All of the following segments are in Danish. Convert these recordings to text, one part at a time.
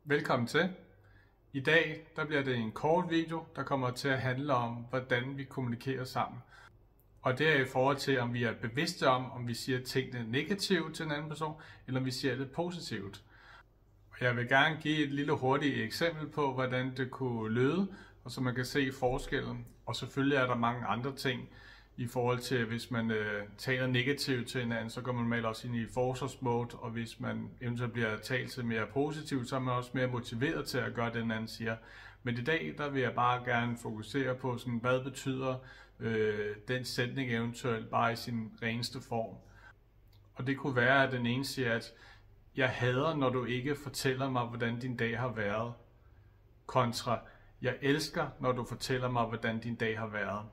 Velkommen til. I dag der bliver det en kort video, der kommer til at handle om, hvordan vi kommunikerer sammen. Og det er i forhold til, om vi er bevidste om vi siger tingene negativt til en anden person, eller om vi siger det positivt. Og jeg vil gerne give et lille hurtigt eksempel på, hvordan det kunne lyde, og så man kan se forskellen. Og selvfølgelig er der mange andre ting i forhold til, hvis man taler negativt til hinanden, så går man normalt også ind i forsvarsmode, og hvis man eventuelt bliver talt til mere positivt, så er man også mere motiveret til at gøre det, den anden siger. Men i dag, der vil jeg bare gerne fokusere på, sådan, hvad betyder den sætning eventuelt bare i sin reneste form. Og det kunne være, at den ene siger, at jeg hader, når du ikke fortæller mig, hvordan din dag har været, kontra jeg elsker, når du fortæller mig, hvordan din dag har været.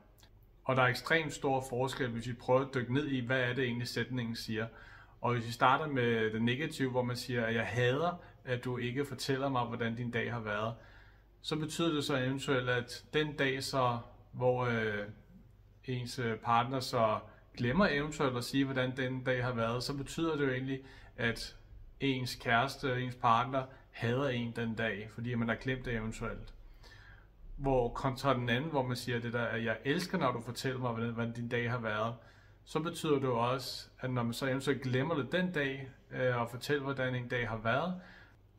Og der er ekstremt stor forskel, hvis vi prøver at dykke ned i, hvad er det egentlig sætningen siger. Og hvis vi starter med det negative, hvor man siger, at jeg hader, at du ikke fortæller mig, hvordan din dag har været, så betyder det så eventuelt, at den dag, så, hvor ens partner så glemmer eventuelt at sige, hvordan den dag har været, så betyder det jo egentlig, at ens kæreste, ens partner hader en den dag, fordi man har glemt det eventuelt. Hvor kontra den anden, hvor man siger det der, at jeg elsker, når du fortæller mig, hvordan din dag har været, så betyder det jo også, at når man så eventuelt glemmer det den dag, og fortæller, hvordan en dag har været,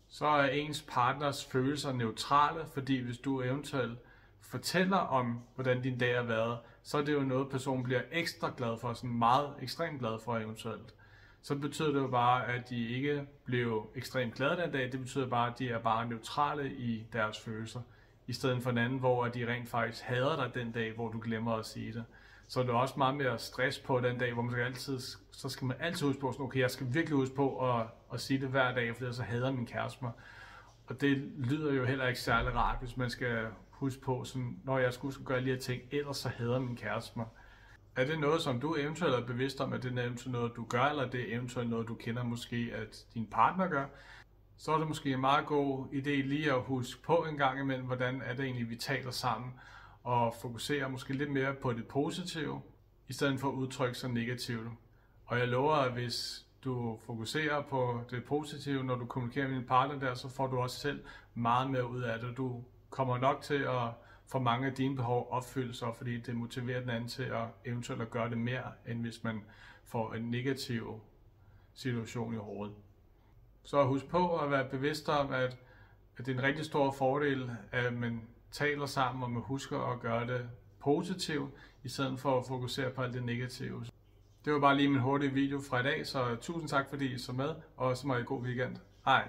så er ens partners følelser neutrale, fordi hvis du eventuelt fortæller om, hvordan din dag har været, så er det jo noget, personen bliver ekstra glad for, sådan meget ekstremt glad for eventuelt. Så betyder det jo bare, at de ikke blev ekstremt glade den dag, det betyder bare, at de er bare neutrale i deres følelser. I stedet for en anden, hvor de rent faktisk hader dig den dag, hvor du glemmer at sige det. Så er det også meget mere stress på den dag, hvor man skal man altid huske på, sådan, okay, jeg skal virkelig huske på at sige det hver dag, for så hader min kæreste mig. Og det lyder jo heller ikke særlig rart, hvis man skal huske på, sådan, når jeg skal huske at gøre lige her ting, ellers så hader min kæreste mig. Er det noget, som du eventuelt er bevidst om, at det er eventuelt noget, du gør, eller er det eventuelt noget, du kender måske, at din partner gør? Så er det måske en meget god idé lige at huske på en gang imellem, hvordan er det egentlig, vi taler sammen, og fokusere måske lidt mere på det positive, i stedet for at udtrykke sig negativt. Og jeg lover, at hvis du fokuserer på det positive, når du kommunikerer med din partner der, så får du også selv meget mere ud af det. Du kommer nok til at få mange af dine behov opfyldt, fordi det motiverer den anden til at eventuelt at gøre det mere, end hvis man får en negativ situation i hovedet. Så husk på at være bevidst om, at det er en rigtig stor fordel, at man taler sammen, og man husker at gøre det positivt, i stedet for at fokusere på alt det negative. Det var bare lige min hurtige video fra i dag, så tusind tak fordi I så med, og så må I god weekend. Hej!